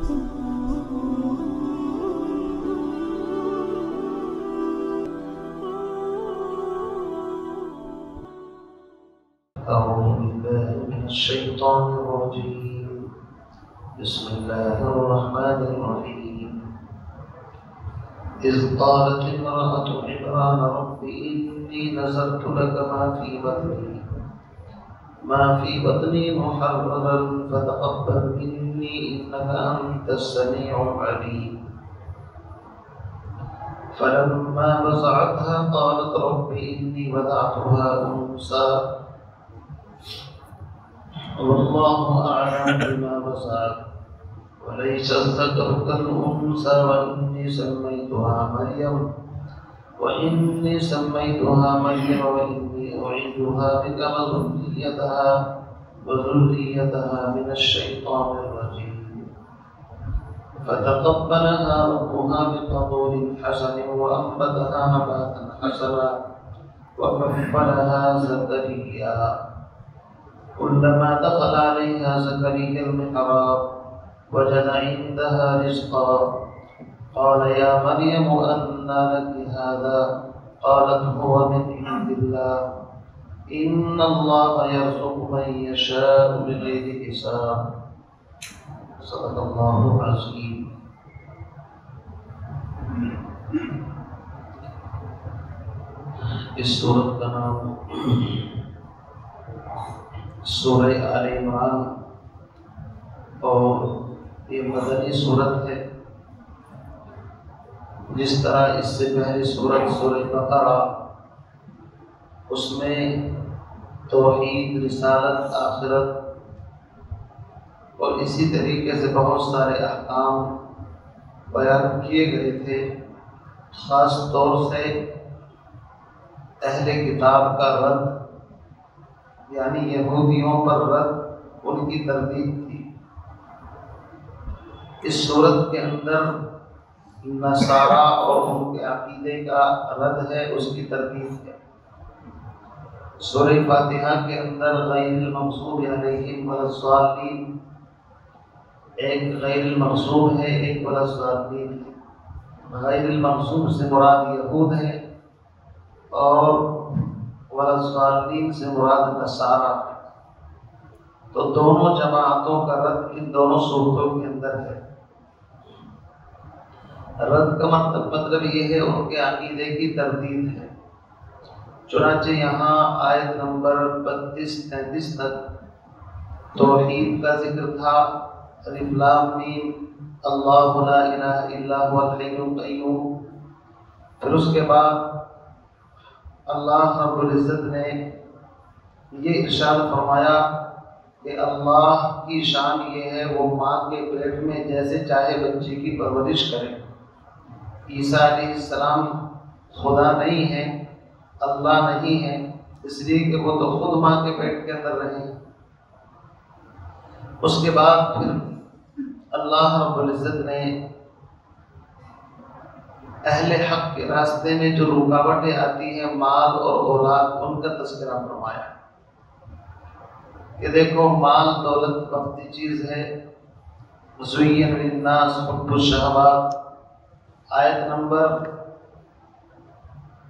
أعوذ بالله من الشيطان الرجيم بسم الله الرحمن الرحيم إذ قالت امرأة عمران رب إني نذرت لك ما في بطني محررا فتقبل مني إنك أنت السميع العليم فلما وضعتها قالت رب إني وضعتها أنثى والله أعلم بما وضعت وليس الذكر كالأنثى وإني سميتها مريم وإني أعيذها بك وذريتها من الشيطان الرجيم فتقبلها ربها بقبول حسن وأنبتها نباتا حسنا وكفلها زكريا كلما دخل عليها زكريا المحراب وجد عندها رزقا قال يا مريم أنى لك هذا قالت هو من عند الله إن الله يرزق من يشاء بغير حساب صدق الله العظيم. اس سورت کا نام سورہ آل عمران اور یہ مدنی سورت ہے. جس طرح اس سے پہلی سورت سورہ بقرہ اس میں توحید، رسالت، آخرت اور اسی طریقے سے بہت سارے احکام بیان کیے گئے تھے. خاص طور سے اہل کتاب کا رد، یعنی یہودیوں پر رد، ان کی تردید تھی. اس صورت کے اندر نصارہ اور ان کے عقیدے کا رد ہے، اس کی تردید ہے. سورہ فاتحہ کے اندر غیر المغضوب علیہم ولا الضالین، ایک غیر المغضوب ہے، ایک ولا الضالین ہے. غیر المغضوب سے مراد یہود ہے اور ولا الضالین سے مراد نصارہ ہے. تو دونوں جماعتوں کا رد ان دونوں صورتوں کے اندر ہے. رد کا مطلب یہ ہے ان کے عقیدے کی تردید ہے. چنانچہ یہاں آیت نمبر 32-33 تک توحید کا ذکر تھا. الف لام میم اللہ لا الہ الا هو الحی القیوم. پھر اس کے بعد اللہ رب العزت نے یہ ارشاد فرمایا کہ اللہ کی شان یہ ہے وہ ماں کے پیٹ میں جیسے چاہے بچے کی پرورش کرے. عیسیٰ علیہ السلام خدا نہیں ہے، اللہ نہیں ہے، اس لیے کہ وہ تو خود ماں کے پیٹ کے اندر رہے. اس کے بعد پھر اللہ رب العزت نے اہل حق کے راستے میں جو رکاوٹیں آتی ہیں، مال اور اولاد، ان کا تذکرہ فرمایا کہ دیکھو مال دولت وقتی چیز ہے. زین للناس حب الشہوات، آیت نمبر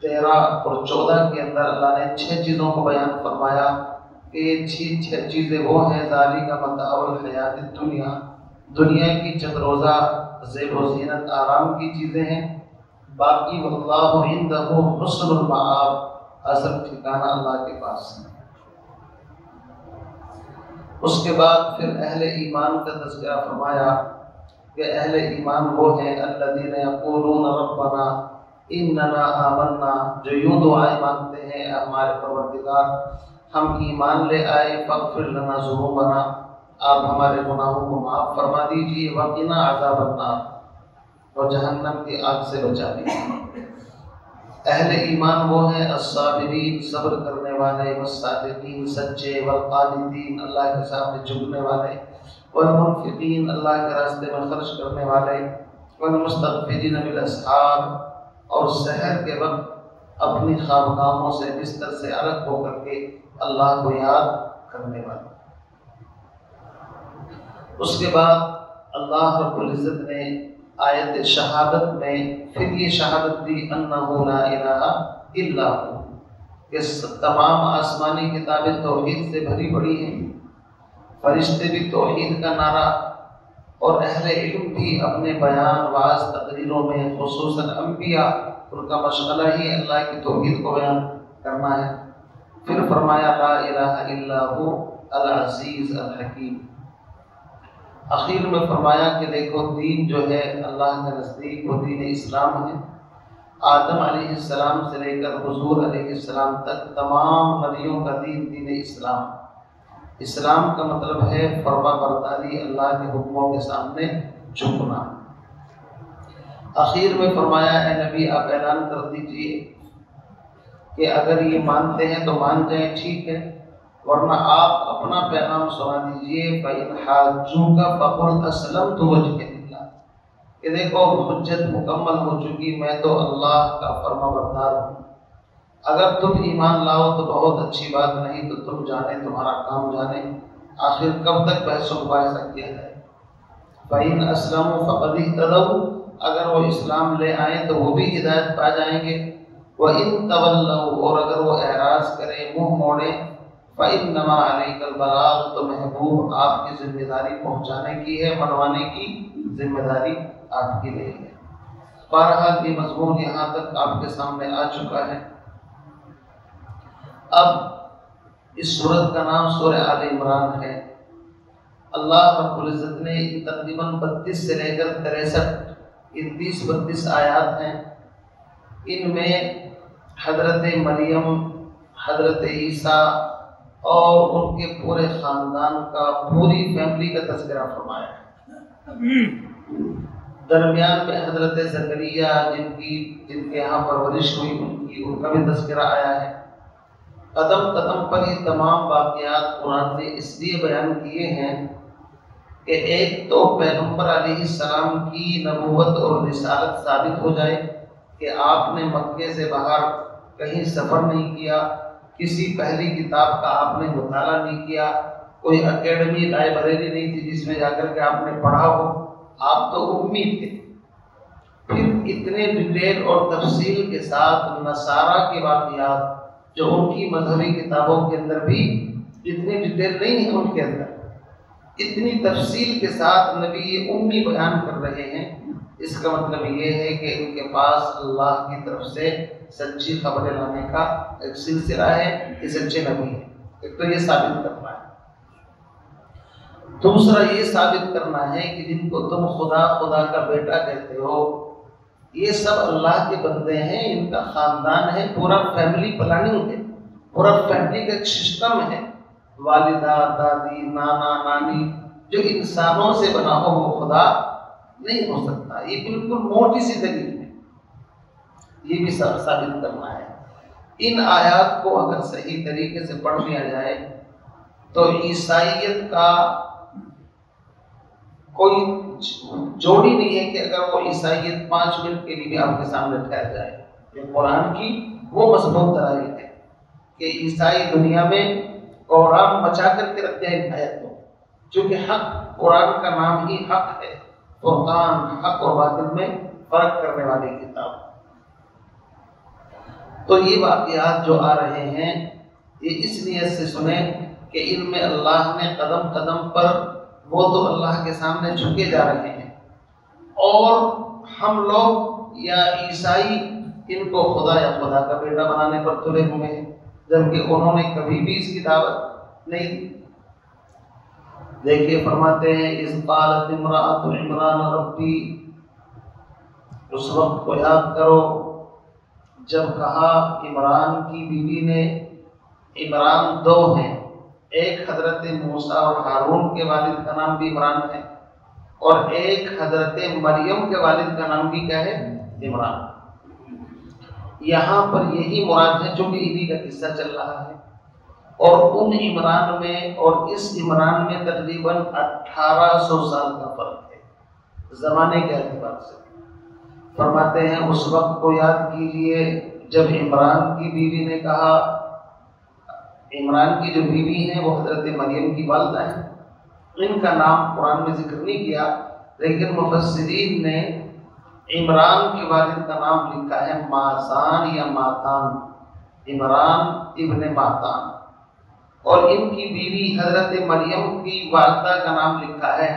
13 اور 14 کے اندر اللہ نے 6 چیزوں کو بیان فرمایا کہ یہ 6 چیزیں وہ ہیں ذالک متاع الحیات الدنیا، دنیا کی چند روزہ زیب و زینت آرام کی چیزیں ہیں. باقی واللہ عندہ حسن المآب، اصل ٹھکانہ اللہ کے پاس ہے. اس کے بعد پھر اہل ایمان کا تذکرہ فرمایا کہ اہل ایمان وہ ہیں الذین یقولون ربنا اننا آمنا، جو یوں دعائیں مانگتے ہیں ہمارے پروردگار ہم ایمان لے آئے، فاغفر لنا ذنوبنا، آپ ہمارے گناہوں کو معاف فرما دیجیے، وقنا عذاب النار، اور جہنم کی آگ سے بچا دیجیے. اہل ایمان وہ ہیں الصابرین، صبر کرنے والے، والصادقین، سچے، والقانتین، اللہ کے سامنے جھکنے والے، والمنفقین، اللہ کے راستے میں خرچ کرنے والے، والمستغفرین بالاسحار، اور سحر کے وقت اپنی خانقاہوں سے بستر سے الگ ہو کر کے اللہ کو یاد کرنے والے. اس کے بعد اللہ رب العزت نے آیت شہادت میں پھر یہ شہادت دی انہ لا الہ الا ہو، کہ تمام آسمانی کتابیں توحید سے بھری پڑی ہیں، فرشتے بھی توحید کا نعرہ، اور اہل علم بھی اپنے بیان واعظ تقریروں میں خصوصاً انبیاء ان کا مشغلہ ہی اللہ کی توحید کو بیان کرنا ہے۔ پھر فرمایا لا الہ الا ہو العزیز الحکیم۔ آخر میں فرمایا کہ دیکھو دین جو ہے اللہ کے نزدیک وہ دین اسلام ہے۔ آدم علیہ السلام سے لے کر حضور علیہ السلام تک تمام نبیوں کا دین دین اسلام۔ اسلام کا مطلب ہے فرما برداری، اللہ کے حکموں کے سامنے جھکنا۔ آخر میں فرمایا اے نبی آپ اعلان کر دیجئے کہ اگر یہ مانتے ہیں تو مان جائیں، ٹھیک ہے، ورنہ آپ اپنا پیغام سنا دیجئے فَإِنْ حَاجُّوكَ فَقُلْ أَسْلَمْتُ وَجْهِيَ لِلَّهِ، کہ دیکھو حجت مکمل ہو چکی، میں تو اللہ کا فرما بردار ہوں، اگر تم ایمان لاؤ تو بہت اچھی بات، نہیں تو تم جانے، تمہارا کام جانے، آخر کب تک بحث و مباحثہ کیا جائے۔ فَإِنْ أَسْلَمُوا فَقَدِ اهْتَدَوْا، اگر وہ اسلام لے آئیں تو وہ بھی ہدایت پا جائیں گے۔ وَإِنْ تَوَلَّوْا، اور اگر وہ اعراض کریں، منہ موڑیں، فَإِنَّمَا عَلَيْكَ الْبَلَاغُ، تو محبوب آپ کی ذمہ داری پہنچانے کی ہے، منوانے کی ذمہ داری آپ کی نہیں ہے۔ بہرحال یہ مضمون یہاں تک آپ کے سامنے آ چکا ہے۔ اب اس سورت کا نام سورہ آل عمران ہے۔ اللہ رب العزت نے تقریباً 32 سے لے کر 63 32 آیات ہیں، ان میں حضرت مریم، حضرت عیسیٰ اور ان کے پورے خاندان کا، پوری فیملی کا تذکرہ فرمایا ہے۔ درمیان میں حضرت زکریا جن کے یہاں پرورش ہوئی ان کا بھی تذکرہ آیا ہے۔ قدم قدم پر یہ تمام واقعات قرآن نے اس لیے بیان کیے ہیں کہ ایک تو پیغمبر علیہ السلام کی نبوت اور رسالت ثابت ہو جائے کہ آپ نے مکے سے باہر کہیں سفر نہیں کیا، کسی پہلی کتاب کا آپ نے مطالعہ نہیں کیا، کوئی اکیڈمی لائبریری نہیں تھی جس میں جا کر کے آپ نے پڑھا ہو، آپ تو امی تھے۔ پھر اتنے ڈیٹیل اور تفصیل کے ساتھ نصارہ کے واقعات جو ان کی مذہبی کتابوں کے اندر بھی اتنی ڈیٹیل نہیں ہے، ان کے اندر اتنی تفصیل کے ساتھ نبی امی بیان کر رہے ہیں، اس کا مطلب یہ ہے کہ ان کے پاس اللہ کی طرف سے سچی خبریں لانے کا ایک سلسلہ ہے، یہ سچے نبی ہیں۔ ایک تو یہ ثابت کرنا ہے، دوسرا یہ ثابت کرنا ہے کہ جن کو تم خدا خدا کا بیٹا کہتے ہو، یہ سب اللہ کے بندے ہیں، ان کا خاندان ہے، پورا فیملی پلاننگ ہے، پورا فیملی کا ایک سسٹم ہے، والدہ، دادی، نانا، نانی، جو انسانوں سے بنا ہو وہ خدا نہیں ہو سکتا۔ یہ بالکل موٹی سی دلیل ہے، یہ بھی ثابت کرنا ہے۔ ان آیات کو اگر صحیح طریقے سے پڑھ لیا جائے تو عیسائیت کا کوئی جوڑی نہیں ہے کہ اگر وہ عیسائیت 5 منٹ کے لیے بھی آپ کے سامنے ٹھہر جائے۔ یہ قرآن کی وہ مضبوط دلائل ہے کہ عیسائی دنیا میں قرآن بچا کر کے رکھتے ہیں آیت کو، چونکہ حق، قرآن کا نام ہی حق ہے، قرآن حق اور باطل میں فرق کرنے والی کتاب۔ تو یہ واقعات جو آ رہے ہیں یہ اس نیت سے سنیں کہ ان میں اللہ نے قدم قدم پر وہ تو اللہ کے سامنے جھکے جا رہے ہیں، اور ہم لوگ یا عیسائی ان کو خدا یا خدا کا بیٹا بنانے پر تلے ہوئے ہیں، جبکہ انہوں نے کبھی بھی اس کی دعوت نہیں دی۔ دیکھیے فرماتے ہیں اذ قالت امرأۃ عمران ربی، اس وقت کو یاد کرو جب کہا عمران کی بیوی نے، عمران 2 ہیں، ایک حضرت موسیٰ اور ہارون کے والد کا نام بھی عمران ہے، اور ایک حضرت مریم کے والد کا نام بھی کیا ہے؟ عمران۔ یہاں پر یہی مراد ہے جو کہ انہی کا قصہ چل رہا ہے، اور ان عمران میں اور اس عمران میں تقریباً 1800 سال کا فرق ہے زمانے کے اعتبار سے۔ فرماتے ہیں اس وقت کو یاد کیجئے جب عمران کی بیوی نے کہا، عمران کی جو بیوی ہیں وہ حضرت مریم کی والدہ ہیں، ان کا نام قرآن میں ذکر نہیں کیا، لیکن مفسرین نے عمران کے والد کا نام لکھا ہے مازان یا ماتان، عمران ابن ماتان، اور ان کی بیوی حضرت مریم کی والدہ کا نام لکھا ہے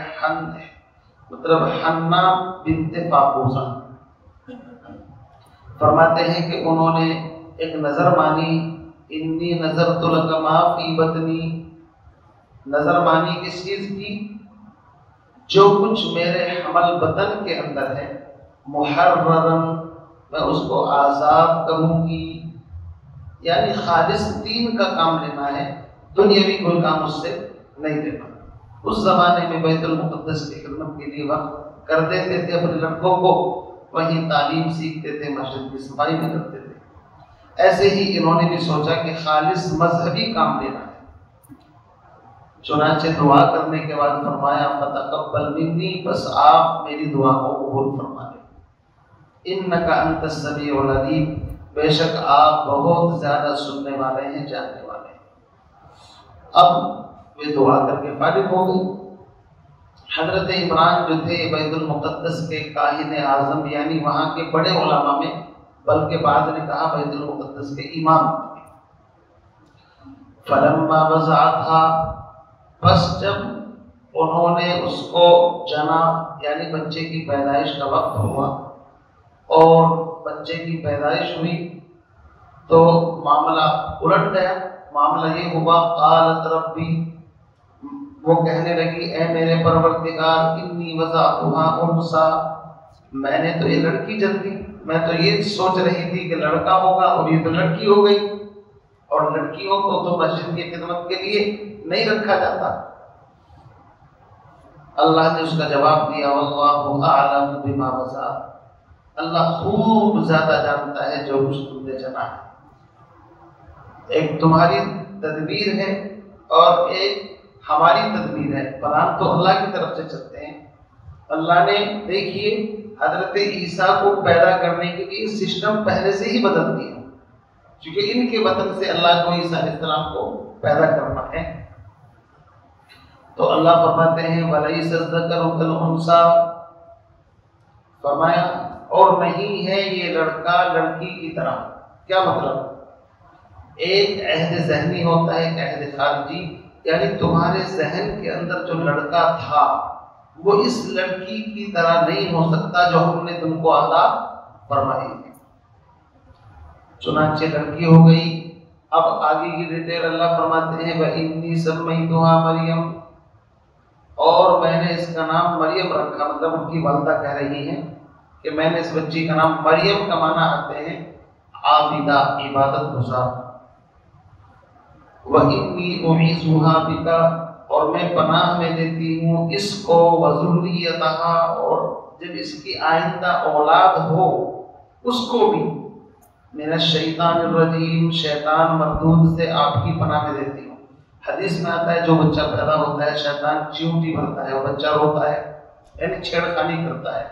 مطلب حنا بنت فاقوسہ۔ فرماتے ہیں کہ انہوں نے ایک نظر مانی، انی نظرت لک ما فی بطنی، نظر مانی کس چیز کی؟ جو کچھ میرے حمل بطن کے اندر ہے، محررن، میں اس کو آزاد کروں گی، یعنی خالص دین کا کام لینا ہے، دنیاوی کوئی کام اس سے نہیں لینا۔ اس زمانے میں بیت المقدس کی خدمت کے لیے وقت کر دیتے تھے، اپنے لڑکوں کو وہیں تعلیم سیکھتے تھے، مسجد کی صفائی بھی کرتے تھے۔ ایسے ہی انہوں نے بھی سوچا کہ خالص مذہبی کام لینا ہے، چنانچہ دعا کرنے کے بعد فرمایا فتقبل منی، بس آپ میری دعا کو قبول فرما لیں، انک انت السمیع العلیم، بے شک آپ بہت زیادہ سننے والے ہیں، جاننے والے ہیں۔ اب وہ دعا کر کے فارغ ہو گئی۔ حضرت عمران جو تھے بیت المقدس کے کاہن اعظم، یعنی وہاں کے بڑے علماء میں، بلکہ بعض نے کہا بیت المقدس کے امام۔ فلما وضعتھا، بس جب انہوں نے اس کو جنا، یعنی بچے کی پیدائش کا وقت ہوا اور بچے کی پیدائش ہوئی، تو معاملہ الٹ گیا۔ معاملہ یہ ہوا قالت ربی، وہ کہنے لگی اے میرے پروردگار، انی وضعتھا انثی، میں نے تو یہ لڑکی جن دی، میں تو یہ سوچ رہی تھی کہ لڑکا ہوگا اور یہ تو لڑکی ہو گئی، اور لڑکیوں کو تو مسجد کی خدمت کے لیے نہیں رکھا جاتا۔ اللہ نے اس کا جواب دیا واللہ اعلم بما وضعت، اللہ خوب زیادہ جانتا ہے جو کچھ تم نے جنا ہے۔ ایک تمہاری تدبیر ہے اور ایک ہماری تدبیر ہے، پلان تو اللہ کی طرف سے چلتے ہیں۔ اللہ نے دیکھیے حضرت عیسیٰ کو پیدا کرنے کے لیے سسٹم پہلے سے ہی بدل دیا، کیونکہ ان کے وطن سے اللہ کو عیسیٰ علیہ السلام کو پیدا کرنا ہے۔ تو اللہ فرماتے ہیں وَلَيْسَ الذَّكَرُ كَالْأُنثَىٰ، فرمایا اور نہیں ہے یہ لڑکا لڑکی کی طرح۔ کیا مطلب؟ ایک عہد ذہنی ہوتا ہے، ایک عہد خارجی، یعنی تمہارے ذہن کے اندر جو لڑکا تھا وہ اس لڑکی کی طرح نہیں ہو سکتا جو ہم نے تم کو عطا فرمائی ہے۔ چنانچہ لڑکی ہو گئی۔ اب آگے کی ڈیٹیل اللہ فرماتے ہیں وَإِنِّي سَمَّيْتُهَا مریم، اور میں نے اس کا نام مریم رکھا، مطلب ان کی والدہ کہہ رہی ہیں کہ میں نے اس بچی کا نام، مریم کا معنی آتے ہیں عابدہ، عبادت گزار۔ وَإِنِّي أُعِيذُهَا بِكَ، اور میں پناہ میں دیتی ہوں اس کو، وَذُرِّيَّتَهَا، اور جب اس کی آئندہ اولاد ہو اس کو بھی، من الشیطان الرجیم، شیطان مردود سے آپ کی پناہ میں دیتی ہوں۔ حدیث میں آتا ہے جو بچہ پیدا ہوتا ہے شیطان چیونٹی بھرتا ہے، وہ بچہ روتا ہے، یعنی چھیڑخانی کرتا ہے،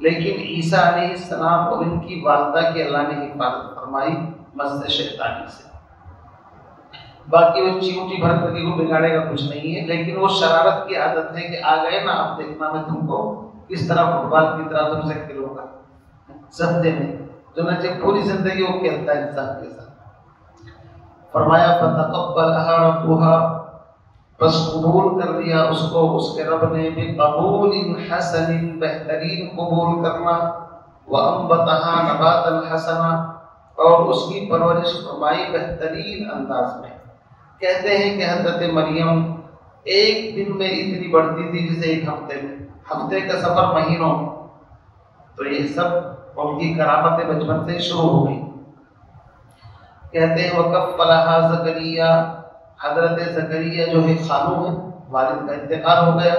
لیکن عیسیٰ علیہ السلام اور ان کی والدہ کی اللہ نے حفاظت فرمائی مس شیطانی سے۔ باقی وہ چیونٹی بھر کر کے کو بگاڑے گا کچھ نہیں ہے، لیکن وہ شرارت کی عادت ہے کہ آ گئے نا اب دیکھنا میں تم کو کس طرح فٹ بال کی طرح تم سے کھیلوں گا سمجھے میں، چنانچہ پوری زندگی وہ کھیلتا ہے انسان کے ساتھ۔ فرمایا فتقبلها ربها، بس قبول کر لیا اس کو اس کے رب نے، بقبول حسن، بہترین قبول کرنا، وانبتها نباتا حسنا، اور اس کی پرورش فرمائی بہترین انداز میں۔ کہتے ہیں کہ حضرت مریم ایک دن میں اتنی بڑھتی تھی جسے ایک ہفتے میں، ہفتے کا سفر مہینوں میں۔ تو یہ سب ان کی کرامتیں بچپن سے شروع ہو گئی۔ کہتے ہیں وَكَفَّلَهَا زَكَرِيَّا، حضرت زکریا جو ہے خانو ہے، والد کا انتقال ہو گیا،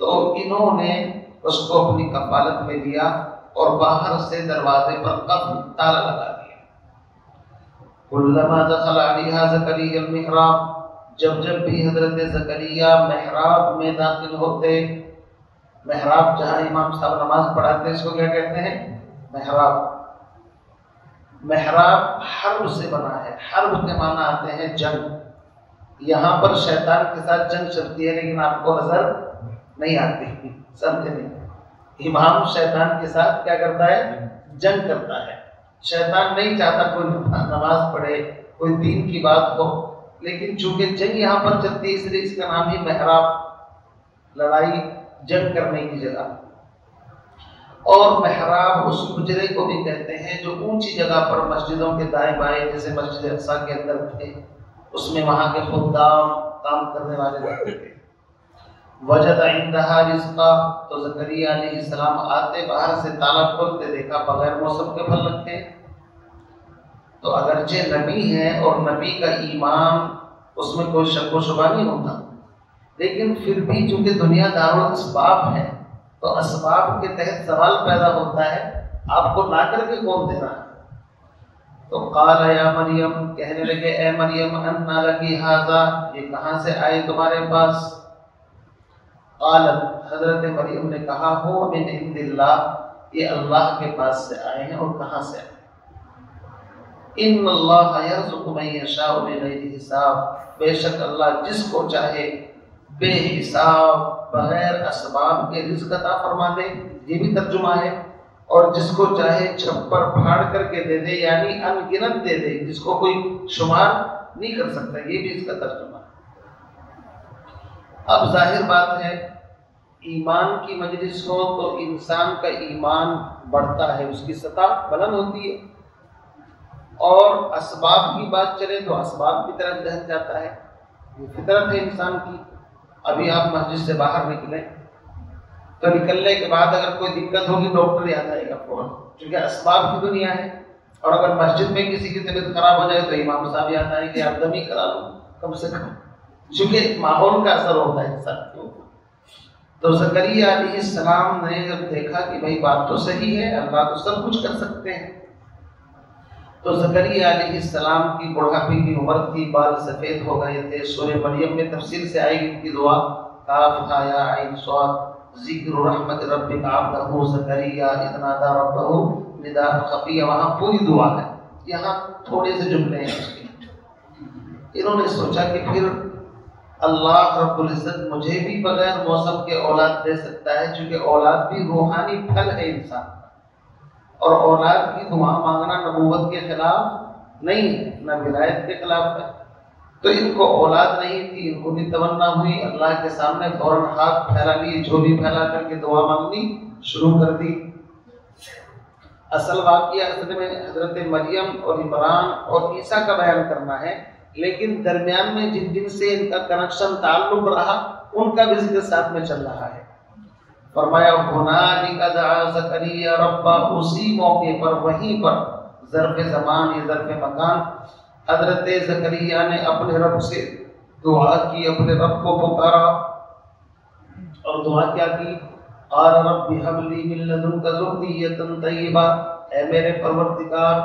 تو انہوں نے اس کو اپنی کفالت میں لیا اور باہر سے دروازے پر قفل تالا لگا دیا۔ کلما دخل علیہا زکریا المحراب، جب جب بھی حضرت زکریا محراب میں داخل ہوتے، محراب جہاں امام صاحب نماز پڑھاتے اس کو کیا کہتے ہیں؟ محراب۔ محراب حرب سے بنا ہے، حرب کے معنی آتے ہیں جنگ۔ یہاں پر شیطان کے ساتھ جنگ چلتی ہے لیکن آپ کو نظر نہیں آتی، سمجھے نہیں؟ امام شیطان کے ساتھ کیا کرتا ہے؟ جنگ کرتا ہے۔ شیطان نہیں چاہتا کوئی نماز پڑھے، کوئی دین کی بات ہو، لیکن چونکہ جنگ یہاں پر چلتی ہے اس لیے اس کا نام ہی محراب، لڑائی جنگ کرنے کی جگہ۔ اور محراب اس حجرے کو بھی کہتے ہیں جو اونچی جگہ پر مسجدوں کے دائیں بائیں، جیسے مسجد اقصیٰ کے اندر تھے، اس میں وہاں کے خدام کام کرنے والے رہتے تھے۔ وجد عندها رزقا، تو زکریا علیہ السلام آتے باہر سے تالا کھولتے دیکھا بغیر موسم کے پھل رکھے۔ تو اگرچہ نبی ہے اور نبی کا ایمان اس میں کوئی شک و شبہ نہیں ہوتا، لیکن پھر بھی چونکہ دنیا دارالاسباب ہے تو اسباب کے تحت سوال پیدا ہوتا ہے آپ کو لا کر کے کون دے رہا ہے؟ تو قال یا مریم، کہنے لگے اے مریم، انا لکی ھذا، یہ کہاں سے آئے تمہارے پاس؟ قالت، حضرت مریم نے کہا ہو من عند اللہ، یہ اللہ کے پاس سے آئے ہیں۔ اور کہاں سے آئے؟ ان اللہ یرزق من یشاء بغیر حساب، بے شک اللہ جس کو چاہے بے حساب بغیر اسباب کے رزق عطا فرما دے، یہ بھی ترجمہ ہے۔ اور جس کو چاہے چھپر پھاڑ کر کے دے دے، یعنی ان گنت دے دے، جس کو کوئی شمار نہیں کر سکتا، یہ بھی اس کا ترجمہ ہے۔ اب ظاہر بات ہے ایمان کی مجلس ہو تو انسان کا ایمان بڑھتا ہے، اس کی سطح بلند ہوتی ہے، اور اسباب کی بات چلے تو اسباب کی طرف ذہن جاتا ہے، یہ فطرت ہے انسان کی۔ ابھی آپ مسجد سے باہر نکلیں تو نکلنے کے بعد اگر کوئی دقت ہوگی ڈاکٹر یاد آئے گا فوراً، کیونکہ اسباب کی دنیا ہے۔ اور اگر مسجد میں کسی کی طبیعت خراب ہو جائے تو امام صاحب یاد آئیں گے، آپ دمی کرا لو کم سے کم، چونکہ ماحول کا اثر ہوتا ہے انسان کے اوپر۔ تو زکریا علیہ السلام نے جب دیکھا کہ بھائی بات تو صحیح ہے، اللہ تو سب کچھ کر سکتے ہیں، تو زکریا علیہ السلام کی بڑھاپے کی عمر تھی، بال سفید ہو گئے تھے۔ سورہ مریم میں تفصیل سے آئے گی ان کی دعا، کاف ہا یا عین صاد، ذکر رحمت ربک عبدہ زکریا اذ نادی ربہ نداء خفیا، وہاں پوری دعا ہے، یہاں تھوڑے سے جملے ہیں اس کے۔ انہوں نے سوچا کہ پھر اللہ رب العزت مجھے بھی بغیر موسم کے اولاد دے سکتا ہے، چونکہ اولاد بھی روحانی پھل ہے انسان، اور اولاد کی دعا مانگنا نبوت کے خلاف نہیں ہے، نہ ولایت کے خلاف ہے۔ تو ان کو اولاد نہیں تھی، ان کو بھی تمنا ہوئی، اللہ کے سامنے فوراً ہاتھ پھیلا لیے، جھولی پھیلا کر کے دعا مانگنی شروع کر دی۔ اصل واقعہ اصل میں حضرت مریم اور عمران اور عیسیٰ کا بیان کرنا ہے، لیکن درمیان میں جن جن سے ان کا کنیکشن تعلق رہا ان کا بھی ذکر ساتھ میں چل رہا ہے۔ فرمایا ہنالک دعا زکریا ربہ، اسی موقع پر وہیں پر، ظرف زمان یا ظرف مکان، حضرت زکریا نے اپنے رب سے دعا کی، اپنے رب کو پکارا، اور دعا کیا کی؟ قال رب هب لي من لدنك ذرية طیبہ، اے میرے پروردگار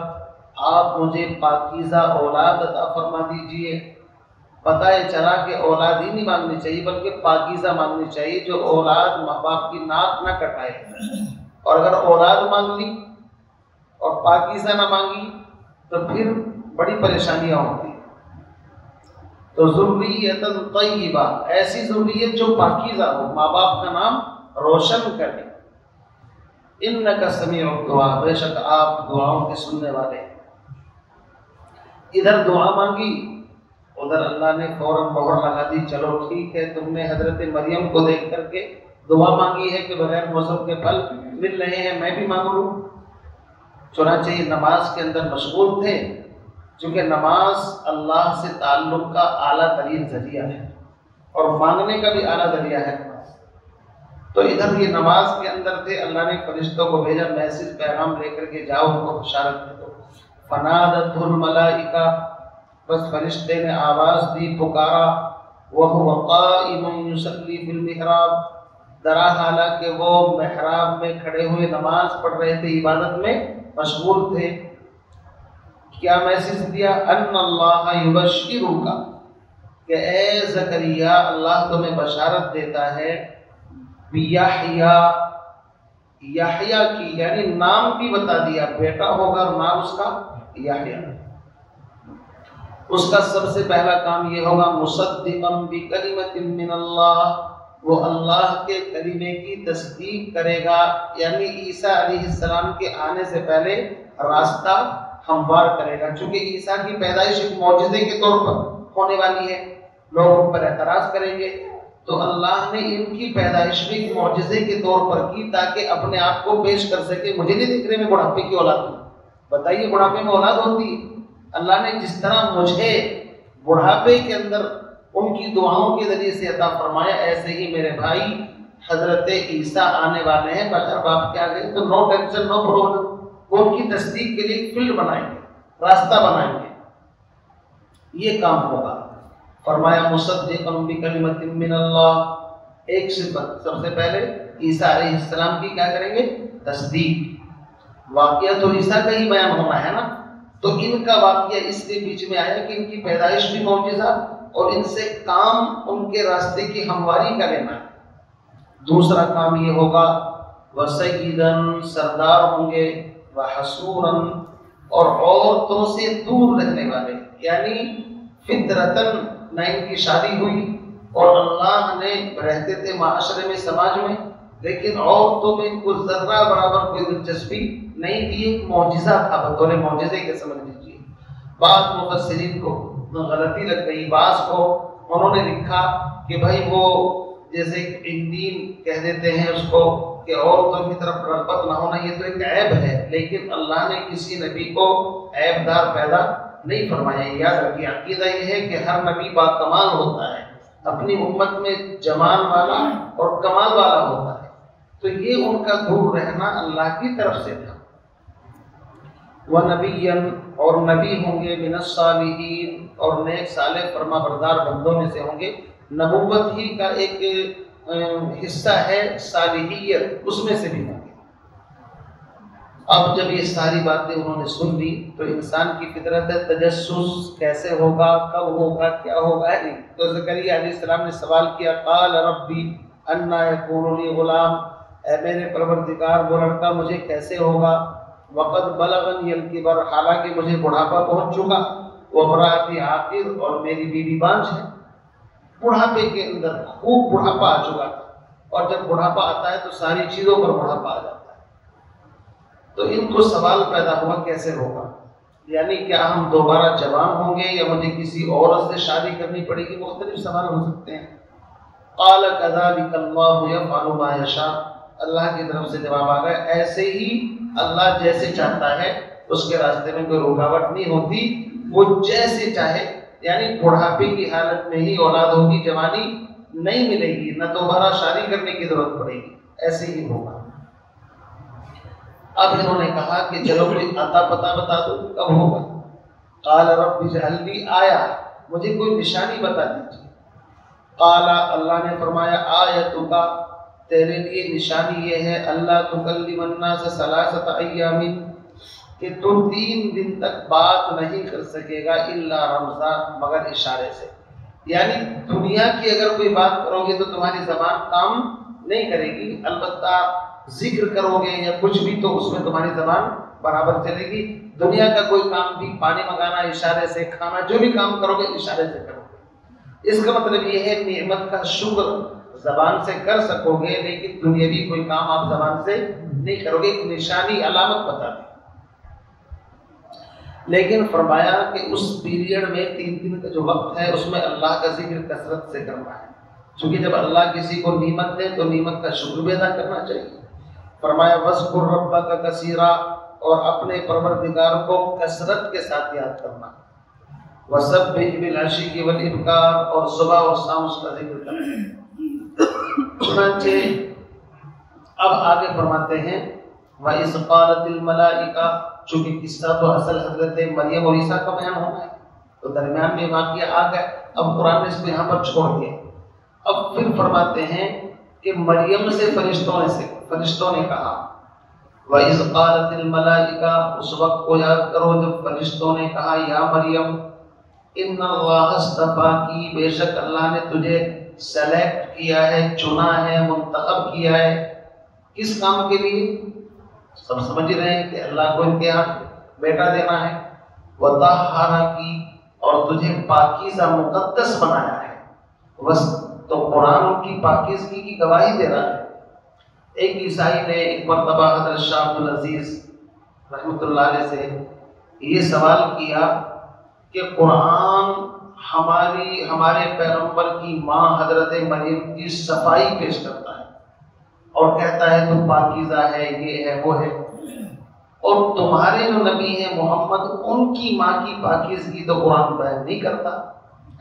آپ مجھے پاکیزہ اولاد عطا فرما دیجئے۔ پتہ ہے چلا کہ اولاد ہی نہیں مانگنی چاہیے بلکہ پاکیزہ مانگنی چاہیے، جو اولاد ماں باپ کی ناک نہ کٹائے، اور اگر اولاد مانگ لی اور پاکیزہ نہ مانگی تو پھر بڑی پریشانیاں ہوتی ہیں۔ تو ذریۃ طیبہ، ایسی ذریت جو پاکیزہ ہو، ماں باپ کا نام روشن کرے۔ انک سمیع الدعاء، بے شک آپ دعاؤں کے سننے والے ہیں۔ ادھر دعا مانگی، ادھر اللہ نے فوراً مہر لگا دی، چلو ٹھیک ہے، تم نے حضرت مریم کو دیکھ کر کے دعا مانگی ہے کہ بغیر موسم کے پھل مل رہے ہیں، میں بھی مانگ لوں۔ چنانچہ یہ نماز کے اندر مشغول تھے، چونکہ نماز اللہ سے تعلق کا اعلیٰ ترین ذریعہ ہے اور مانگنے کا بھی اعلیٰ ذریعہ ہے نماز۔ تو ادھر یہ نماز کے اندر تھے، اللہ نے فرشتوں کو بھیجا، میسج پیغام لے کر کے جاؤ ان کو بشارت دے دو۔ فنادتہ الملائکہ، بس فرشتے نے آواز دی، پکارا، وَهُوَ قَائِمٌ يُصَلِّي فِي الْمِحْرَابِ، درا حالانکہ وہ محراب میں کھڑے ہوئے نماز پڑھ رہے تھے، عبادت میں مشغول تھے۔ کیا میسج دیا؟ ان اللہ یبشرک، کہ اے زکریا اللہ تمہیں بشارت دیتا ہے، بیحییٰ، یحییٰ کی، یعنی نام بھی بتا دیا، بیٹا ہوگا اور نام اس کا یحییٰ۔ اس کا سب سے پہلا کام یہ ہوگا مصدقا بکلمۃ من اللہ، وہ اللہ کے کلمے کی تصدیق کرے گا، یعنی عیسیٰ علیہ السلام کے آنے سے پہلے راستہ ہموار کرے گا۔ چونکہ عیسیٰ کی پیدائش ایک معجزے کے طور پر ہونے والی ہے، لوگ ان پر اعتراض کریں گے، تو اللہ نے ان کی پیدائش بھی ایک معجزے کے طور پر کی تاکہ اپنے آپ کو پیش کر سکے۔ مجھے نہیں دیکھ رہے میں بڑھاپے کی اولاد ہوں، بتائیے بڑھاپے میں اولاد ہوتی ہے؟ اللہ نے جس طرح مجھے بڑھاپے کے اندر ان کی دعاؤں کے ذریعے سے عطا فرمایا، ایسے ہی میرے بھائی حضرت عیسیٰ آنے والے ہیں بغیر باپ کے آ گئے، تو نو ٹینشن نو پرابلم، وہ ان کی تصدیق کے لیے فیلڈ بنائیں گے، راستہ بنائیں گے، یہ کام ہوگا۔ فرمایا مصدقا بکلمۃ من اللہ، ایک صفت سب سے پہلے عیسیٰ علیہ السلام کی کیا کریں گے؟ تصدیق۔ واقعہ تو عیسیٰ کا ہی بیان ہونا ہے نا، تو ان کا واقعہ اس لیے بیچ میں آیا کہ ان کی پیدائش بھی معجزہ اور ان سے کام ان کے راستے کی ہمواری کا لینا ہے۔ دوسرا کام یہ ہوگا وَسَيِّدًا، سردار ہوں گے، وَحَسُورًا، اور عورتوں سے دور رہنے والے، یعنی فطرتاً نہ ان کی شادی ہوئی اور اللہ نے رہتے تھے معاشرے میں سماج میں، لیکن عورتوں میں ان کو ذرہ برابر کوئی دلچسپی نہیں تھی، ایک معجزہ تھا، بطور معجزے کے سمجھ لیجیے۔ بعض مفسرین کو غلطی لگ گئی، بعض کو انہوں نے لکھا کہ بھائی وہ جیسے عندین کہہ دیتے ہیں اس کو کہ عورتوں کی طرف رغبت نہ ہونا، یہ تو ایک عیب ہے، لیکن اللہ نے کسی نبی کو عیب دار پیدا نہیں فرمایا۔ یاد رکھیے عقیدہ یہ ہے کہ ہر نبی با کمال ہوتا ہے، اپنی امت میں جمال والا اور کمال والا ہوتا ہے، تو یہ ان کا دور رہنا اللہ کی طرف سے تھا۔ وَنَبِيًّا، اور نبی ہوں گے، مِنَ الصَّالِحِينَ، اور نیک صالح فرما بردار بندوں میں سے ہوں گے۔ نبوت ہی کا ایک حصہ ہے صالحیت، اس میں سے بھی ہوں گے۔ اب جب یہ ساری باتیں انہوں نے سن لی تو انسان کی فطرت ہے تجسس، کیسے ہوگا، کب ہوگا، کیا ہوگا، ہے نہیں؟ تو زکریا علیہ السلام نے سوال کیا، قال ربی انا یکون لی غلام، اے میرے پروردگار وہ لڑکا مجھے کیسے ہوگا، وقد بلغنی الکبر، حالانکہ مجھے بڑھاپا پہنچ چکا، وامرأتی عاقر، اور میری بیوی بانجھ ہے۔ بڑھاپے کے اندر خوب بڑھاپا آ چکا تھا، اور جب بڑھاپا آتا ہے تو ساری چیزوں پر بڑھاپا آ جاتا ہے۔ تو ان کو سوال پیدا ہوا کیسے ہوگا، یعنی کیا ہم دوبارہ جوان ہوں گے یا مجھے کسی عورت سے شادی کرنی پڑے گی، مختلف سوال ہو سکتے ہیں۔ قال كذلك الله يفعل ما يشاء، اللہ کی طرف سے جواب آ گیا ایسے ہی اللہ جیسے چاہتا ہے، اس کے راستے میں کوئی رکاوٹ نہیں ہوتی، وہ جیسے چاہے، یعنی بڑھاپے کی حالت میں ہی اولاد ہوگی، جوانی نہیں ملے گی، نہ دوبارہ شادی کرنے کی ضرورت پڑے گی، ایسے ہی ہوگا۔ اب انہوں نے کہا کہ چلو کوئی عطا پتہ بتا دو کب ہوگا۔ قال رب اجعل لی آیہ، مجھے کوئی نشانی بتا دیجیے۔ قال، اللہ نے فرمایا آیتک، تیرے لیے نشانی یہ ہے اللہ تکلم الناس ثلاثۃ ایام، کہ تم 3 دن تک بات نہیں کر سکے گا الا رمزا، مگر اشارے سے، یعنی دنیا کی اگر کوئی بات کرو گے تو تمہاری زبان کام نہیں کرے گی، البتہ ذکر کرو گے یا کچھ بھی تو اس میں تمہاری زبان برابر چلے گی۔ دنیا کا کوئی کام بھی، پانی منگانا اشارے سے، کھانا جو بھی کام کرو گے اشارے سے کرو گے۔ اس کا مطلب یہ ہے نعمت کا شکر زبان سے کر سکو گے، لیکن دنیاوی کوئی کام آپ زبان سے نہیں کرو گے، ایک نشانی علامت بتا دی۔ لیکن فرمایا کہ اس پیریڈ میں 3 دن کا جو وقت ہے اس میں اللہ کا ذکر کثرت سے کرنا ہے، چونکہ جب اللہ کسی کو نعمت دے تو نعمت کا شکر بھی ادا کرنا چاہیے۔ فرمایا وَاذْكُرْ رَبَّكَ كَثِيرًا، اور اپنے پروردگار کو کثرت کے ساتھ یاد کرنا، وَسَبِّحْ بِالْعَشِيِّ وَالْإِبْكَارِ، اور صبح اور شام اس کا ذکر کرنا۔ چنانچہ اب آگے فرماتے ہیں وَإِذْ قَالَتِ الْمَلَائِكَةُ، چونکہ قصہ تو اصل حضرت مریم اور عیسیٰ کا بیان ہونا ہے تو درمیان میں واقعہ آ گیا، اب قرآن نے اس کو یہاں پر چھوڑ دیا۔ اب پھر فرماتے ہیں کہ مریم سے فرشتوں نے کہا، وَإِذْ قَالَتِ الْمَلَائِكَةُ، اس وقت کو یاد کرو جب فرشتوں نے کہا یا مریم اِنَّ اللَّهَ اصْطَفَاكِ، بے شک اللہ نے تجھے سلیکٹ کیا ہے، چنا ہے، منتخب کیا ہے، کس کام کے لیے؟ سب سمجھ رہے ہیں کہ اللہ کو امتحان بیٹا دینا ہے، وَطَهَّرَكِ، اور تجھے پاکیزہ مقدس بنایا ہے، تو قرآن ان کی پاکیزگی کی گواہی دے رہا ہے۔ ایک عیسائی نے ایک مرتبہ حضرت شاہ عبد العزیز رحمۃ اللہ علیہ سے یہ سوال کیا کہ قرآن ہمارے پیغمبر کی ماں حضرت مریم کی صفائی پیش کرتا ہے اور کہتا ہے تم پاکیزہ ہے، یہ ہے وہ ہے، اور تمہارے جو نبی ہیں محمد ان کی ماں کی پاکیزگی تو قرآن بیان نہیں کرتا۔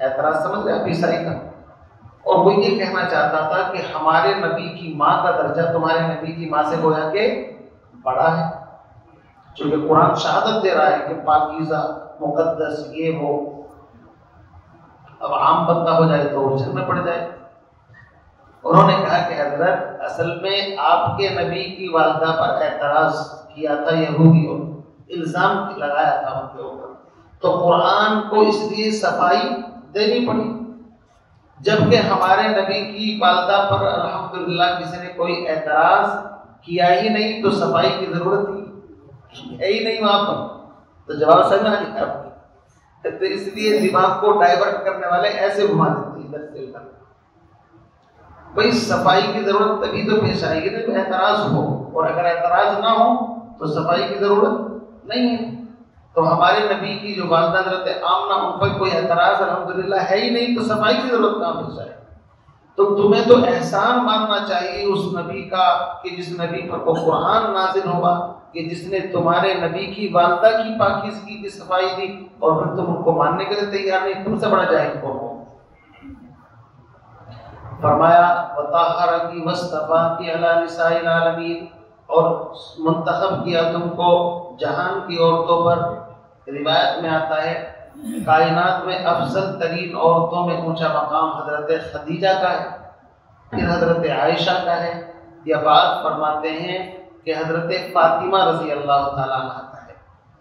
اعتراض سمجھ رہے آپ عیسائی کا؟ اور وہ یہ کہنا چاہتا تھا کہ ہمارے نبی کی ماں کا درجہ تمہارے نبی کی ماں سے گویا کہ بڑا ہے، چونکہ قرآن شہادت دے رہا ہے کہ پاکیزہ مقدس یہ وہ۔ اب عام بندہ ہو جائے تو الجھن میں پڑ جائے۔ انہوں نے کہا کہ حضرت اصل میں آپ کے نبی کی والدہ پر اعتراض کیا تھا یہودیوں، الزام لگایا تھا ان کے اوپر، تو قرآن کو اس لیے صفائی دینی پڑی، جبکہ ہمارے نبی کی والدہ پر الحمدللہ کسی نے کوئی اعتراض کیا ہی نہیں، تو صفائی کی ضرورت ہے ہی نہیں وہاں پر۔ تو جواب سمجھ آ گیا آپ کو؟ تو اس لیے دماغ کو ڈائیورٹ کرنے والے ایسے گھما دیتے ہیں ادھر سے ادھر۔ بھائی صفائی کی ضرورت تبھی تو پیش آئے گی جب اعتراض ہو، اور اگر اعتراض نہ ہو تو صفائی کی ضرورت نہیں ہے۔ تو ہمارے نبی کی جو والدہ حضرت آمنہ ان پر کوئی اعتراض الحمدللہ ہے ہی نہیں، تو صفائی کی ضرورت کہاں پیش آئے؟ تو تمہیں تو احسان ماننا چاہیے اس نبی کا کہ جس نبی پر کو قرآن نازل ہوا، کہ جس نے تمہارے نبی کی والدہ کی پاکیزگی کی صفائی دی، اور پھر تم ان کو ماننے کے لیے تیار نہیں، تم سے بڑا جاہل کون ہو؟ فرمایا وَطَهَّرَكِ وَاصْطَفَاكِ عَلَى نِسَاءِ الْعَالَمِينَ، اور منتخب کیا تم کو جہان کی عورتوں پر۔ روایت میں آتا ہے کائنات میں افضل ترین عورتوں میں اونچا مقام حضرت خدیجہ کا ہے، پھر حضرت عائشہ کا ہے، یا بعض فرماتے ہیں کہ حضرت فاطمہ رضی اللہ تعالیٰ عنہ کا ہے،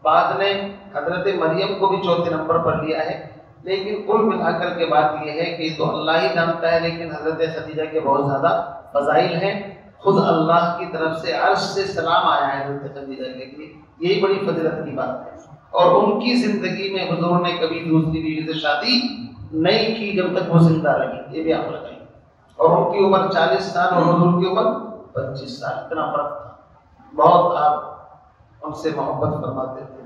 بعض نے حضرت مریم کو بھی چوتھے نمبر پر لیا ہے۔ لیکن کل ملا کر کے بات یہ ہے کہ تو اللہ ہی جانتا ہے، لیکن حضرت خدیجہ کے بہت زیادہ فضائل ہیں، خود اللہ کی طرف سے عرش سے سلام آیا ہے حضرت خدیجہ کے لیے، یہی بڑی فضیلت کی بات ہے۔ اور ان کی زندگی میں حضور نے کبھی دوسری بیوی سے شادی نہیں کی جب تک وہ زندہ رہی، یہ بھی آپ لگائیں۔ اور ان کی عمر 40 سال اور حضور کی عمر 25 سال، اتنا فرق تھا، بہت آپ ان سے محبت فرماتے تھے۔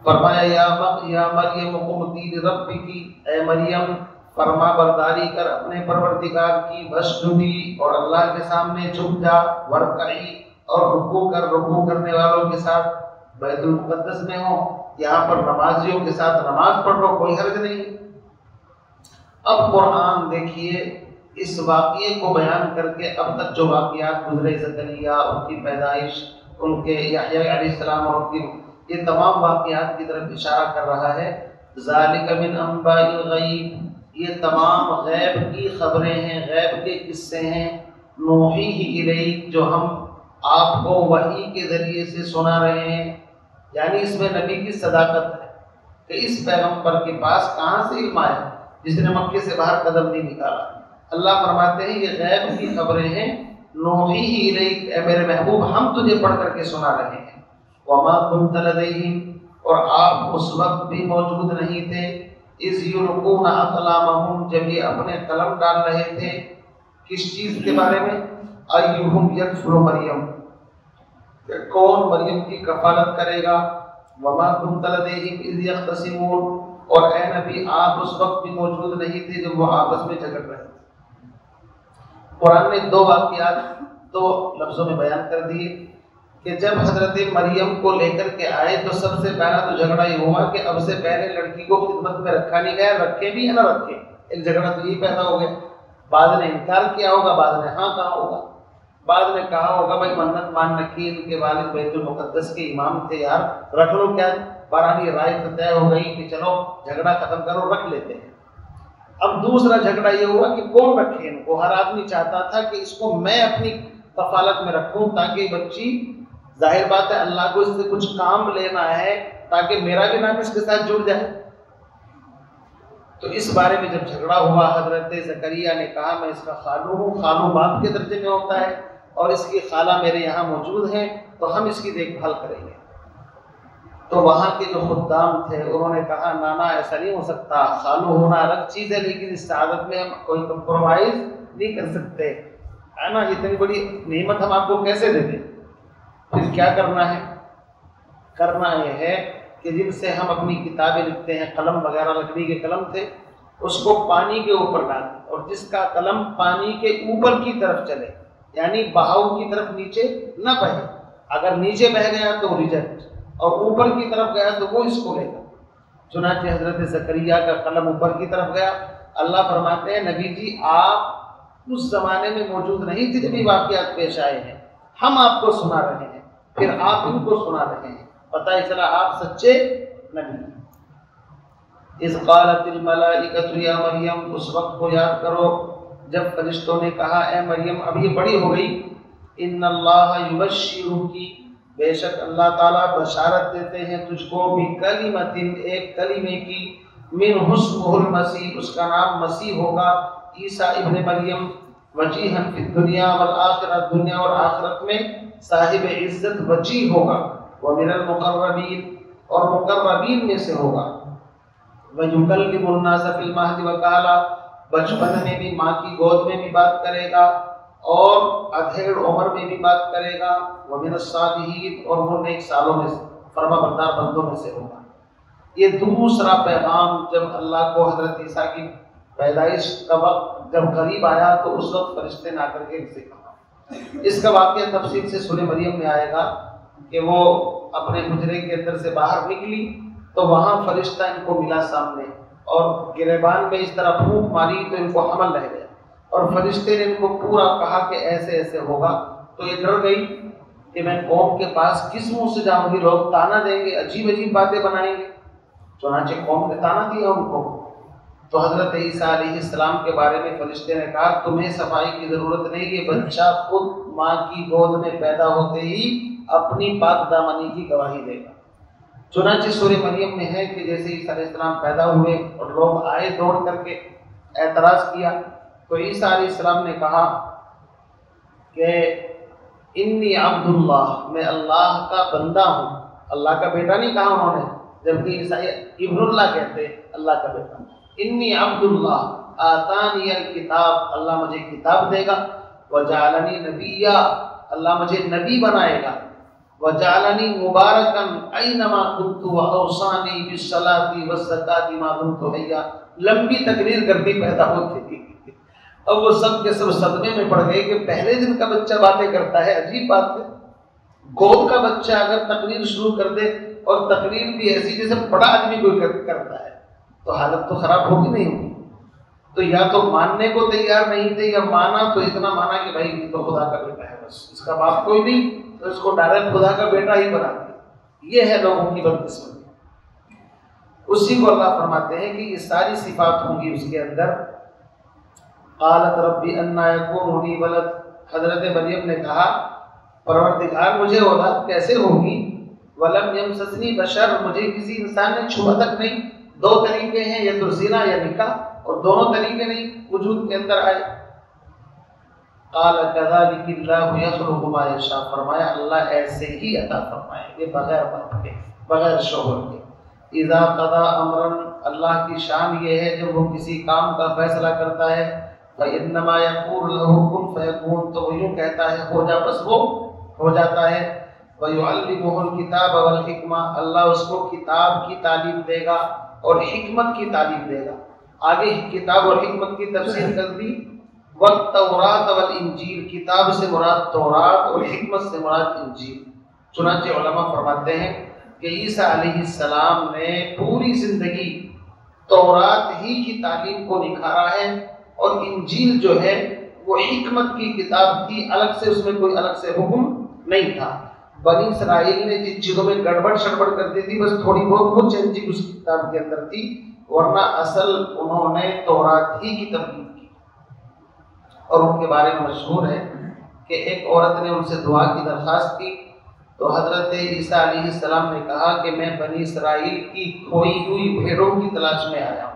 فرمایا یا مریم قمتی لربکی، اے مریم فرما برداری کر اپنے پروردگار کی، واسجدی اور اللہ کے سامنے جھک جا، ورکعی اور رکوع کر، رکوع کرنے والوں کے ساتھ بیت المقدس میں ہو، یہاں پر نمازیوں کے ساتھ نماز پڑھ لو، کوئی حرج نہیں۔ اب قرآن دیکھیے اس واقعے کو بیان کر کے اب تک جو واقعات گزرے، زکریا، ان کی پیدائش، ان کے یحییٰ علیہ السلام اور ان کی یہ تمام واقعات کی طرف اشارہ کر رہا ہے۔ ذالک من انباء الغیب، یہ تمام غیب کی خبریں ہیں، غیب کے قصے ہیں، نوحیہ الیک، جو ہم آپ کو وحی کے ذریعے سے سنا رہے ہیں۔ یعنی اس میں نبی کی صداقت ہے کہ اس پیغمبر کے پاس کہاں سے علم آیا جس نے مکے سے باہر قدم نہیں نکالا۔ اللہ فرماتے ہیں یہ غیب کی خبریں ہیں، نوحیہ الیک، اے میرے محبوب ہم تجھے پڑھ کر کے سنا رہے ہیں۔ وما كنت لديهم، اور آپ اس وقت بھی موجود نہیں تھے، اذ یلقون اقلامهم، جب یہ اپنے قلم ڈال رہے تھے، کس چیز کے بارے میں؟ ایہم یکفل مریم، کہ کون مریم کی کفالت کرے گا۔ وما كنت لديهم اذ يختصمون، اور اے نبی آپ اس وقت بھی موجود نہیں تھے جب وہ آپس میں جھگڑ رہے تھے۔ قرآن نے دو واقعات دو لفظوں میں بیان کر دیے کہ جب حضرت مریم کو لے کر کے آئے تو سب سے پہلا تو جھگڑا یہ ہوا کہ اب سے پہلے لڑکی کو خدمت میں رکھا نہیں گیا، رکھے بھی یا نہ رکھے، ایک جھگڑا تو یہی پیدا ہو گیا۔ بعض نے انکار کیا ہوگا، بعض نے ہاں کہا ہوگا، بعض نے کہا ہوگا بھائی منت مان نکی، ان کے والد بیت المقدس کے امام تھے، یار رکھ لو، کیا بارانی رائے تو طے ہو گئی کہ چلو جھگڑا ختم کرو، رکھ لیتے ہیں۔ اب دوسرا جھگڑا یہ ہوا کہ کون رکھے ان کو، ہر آدمی چاہتا تھا کہ اس کو میں اپنی کفالت میں رکھوں تاکہ بچی، ظاہر بات ہے اللہ کو اس سے کچھ کام لینا ہے تاکہ میرا بھی نام اس کے ساتھ جڑ جائے۔ تو اس بارے میں جب جھگڑا ہوا، حضرت زکریا نے کہا میں اس کا خالو ہوں، خالو باپ کے درجے میں ہوتا ہے، اور اس کی خالہ میرے یہاں موجود ہیں تو ہم اس کی دیکھ بھال کریں گے۔ تو وہاں کے جو خدام تھے انہوں نے کہا نانا ایسا نہیں ہو سکتا، خالو ہونا الگ چیز ہے لیکن اس سعادت میں ہم کوئی کمپرومائز نہیں کر سکتے، ہے نا، اتنی بڑی نعمت ہم آپ کو کیسے دے دیں؟ پھر کیا کرنا ہے؟ کرنا یہ ہے کہ جن سے ہم اپنی کتابیں لکھتے ہیں، قلم وغیرہ لکڑی کے قلم تھے، اس کو پانی کے اوپر ڈال دیں، اور جس کا قلم پانی کے اوپر کی طرف چلے، یعنی بہاؤ کی طرف نیچے نہ بہے، اگر نیچے بہ گیا تو ریجیکٹ، اور اوپر کی طرف گیا تو وہ اس کو لے گا۔ چنانچہ حضرت زکریہ کا قلم اوپر کی طرف گیا۔ اللہ فرماتے ہیں نبی جی آپ اس زمانے میں موجود نہیں تھے جب یہ واقعات پیش آئے ہیں، ہم آپ کو سنا رہے ہیں، پھر آپ ان کو سنا رہے ہیں، پتہ ہی چلا آپ سچے نبی۔ اذ قالت الملائکۃ یا مریم، اس وقت کو یاد کرو جب فرشتوں نے کہا اے مریم، اب یہ بڑی ہو گئی، ان اللہ یبشرکی، بے شک اللہ تعالیٰ بشارت دیتے ہیں تجھ کو، بکلمۃ، ایک کلمے کی، من اسمہ المسیح، اس کا نام مسیح ہوگا، عیسیٰ ابن مریم، وجیہا فی الدنیا والآخرہ، دنیا اور آخرت میں صاحب عزت وجیہ ہوگا، ومن المقربین، اور مقربین میں سے ہوگا، وَيُكَلِّمُ النَّاسَ فِي الْمَهْدِ وَكَهْلًا، بچپن میں بھی ماں کی گود میں بھی بات کرے گا، اور ادھیڑ عمر میں بھی بات کرے گا، وَمِنَ الصَّالِحِينَ، اور وہ نیک سالوں میں سے، فرما بردار بندوں میں سے ہوگا۔ یہ دوسرا پیغام جب اللہ کو حضرت عیسیٰ کی پیدائش کا وقت جب قریب آیا تو اس وقت فرشتے نے آ کر کے ان سے کہا۔ اس کا واقعہ تفصیل سے سورہ مریم میں آئے گا کہ وہ اپنے حجرے کے اندر سے باہر نکلی تو وہاں فرشتہ ان کو ملا سامنے، اور گریبان میں اس طرح پھونک ماری تو ان کو حمل رہ گیا، اور فرشتے نے ان کو پورا کہا کہ ایسے ایسے ہوگا، تو یہ ڈر گئی کہ میں قوم کے پاس کس منہ سے جاؤں گی، لوگ تانا دیں گے، عجیب عجیب باتیں بنائیں گے، چنانچہ قوم نے تانا دیا ان کو۔ تو حضرت عیسیٰ علیہ السلام کے بارے میں فرشتے نے کہا تمہیں صفائی کی ضرورت نہیں، یہ بچہ خود ماں کی گود میں پیدا ہوتے ہی اپنی پاک دامنی کی گواہی دے گا۔ چنانچہ سورہ مریم میں ہے کہ جیسے عیسیٰ علیہ السلام پیدا ہوئے اور لوگ آئے دوڑ کر کے اعتراض کیا، تو عیسیٰ علیہ السلام نے کہا کہ انی عبد اللہ، میں اللہ کا بندہ ہوں، اللہ کا بیٹا نہیں کہا انہوں نے، جبکہ عیسائی ابن اللہ کہتے ہیں، اللہ کا بیٹا، انی عبد اللہ آتانی الکتاب، اللہ مجھے کتاب دے گا، وجعلنی نبیا، اللہ مجھے نبی بنائے گا، وجعلنی مبارکا اینما کنت واوصانی بالصلاۃ والزکاۃ ما دمت حیا۔ لمبی تقریر کرتی پیدا ہوتی تھی، اب وہ سب کے سب صدمے میں پڑ گئے کہ پہلے دن کا بچہ باتیں کرتا ہے، عجیب بات ہے، گود کا بچہ اگر تقریر شروع کر دے، اور تقریر بھی ایسی جیسے بڑا آدمی کوئی کرتا ہے، تو حالت تو خراب ہوگی نہیں ہوگی۔ تو یا تو ماننے کو تیار نہیں تھے، یا مانا تو اتنا مانا کہ بھائی یہ تو خدا کا بیٹا ہے، بس اس کا باپ کوئی نہیں، تو اس کو ڈائریکٹ خدا کا بیٹا ہی بنا دیا۔ یہ ہے لوگوں کی بدقسمتی۔ اسی کو اللہ فرماتے ہیں کہ یہ ساری صفات ہوں گی اس کے اندر۔ قالت ربی انا یکون لی ولد، حضرت مریم نے کہا پروردگار مجھے اولاد کیسے ہوگی، ولم یمسسنی بشر، مجھے کسی انسان نے چھوا تک نہیں۔ دو طریقے ہیں، یا تو زنا یا نکاح، اور دونوں طریقے نہیں وجود کے اندر آئے۔ قال كذلك اللہ یخلق ما یشاء، فرمایا اللہ ایسے ہی عطا فرمائے، یہ بغیر باپ کے، بغیر شوہر کے۔ اذا قضا امرا، اللہ کی شان یہ ہے جب وہ کسی کام کا فیصلہ کرتا ہے، فانما یقول له کن فیکون، تو وہ یوں کہتا ہے ہو جا، بس وہ ہو جاتا ہے۔ وَيُعَلِّمُهُ الْكِتَابَ وَالْحِكْمَةَ، اللہ اس کو کتاب کی تعلیم دے گا اور حکمت کی تعلیم دے گا۔ آگے کتاب اور حکمت کی تفسیر کر دی، وَالتَّوْرَاةَ وَالْإِنْجِيلَ، کتاب سے مراد تورات اور حکمت سے مراد انجیل۔ چنانچہ علماء فرماتے ہیں کہ عیسیٰ علیہ السلام نے پوری زندگی تورات ہی کی تعلیم کو نکھارا ہے، اور انجیل جو ہے وہ حکمت کی کتاب تھی، الگ سے اس میں کوئی الگ سے حکم نہیں تھا۔ بنی اسرائیل نے جن چیزوں میں گڑبڑ شڑبڑ کرتی تھی، بس تھوڑی بہت چینجنگ اس کتاب کے اندر تھی، ورنہ اصل انہوں نے تورات ہی کی تبدیل کی۔ اور ان کے بارے میں مشہور ہے کہ ایک عورت نے ان سے دعا کی درخواست کی، تو حضرت عیسیٰ علیہ السلام نے کہا کہ میں بنی اسرائیل کی کھوئی ہوئی بھیڑوں کی تلاش میں آیا ہوں،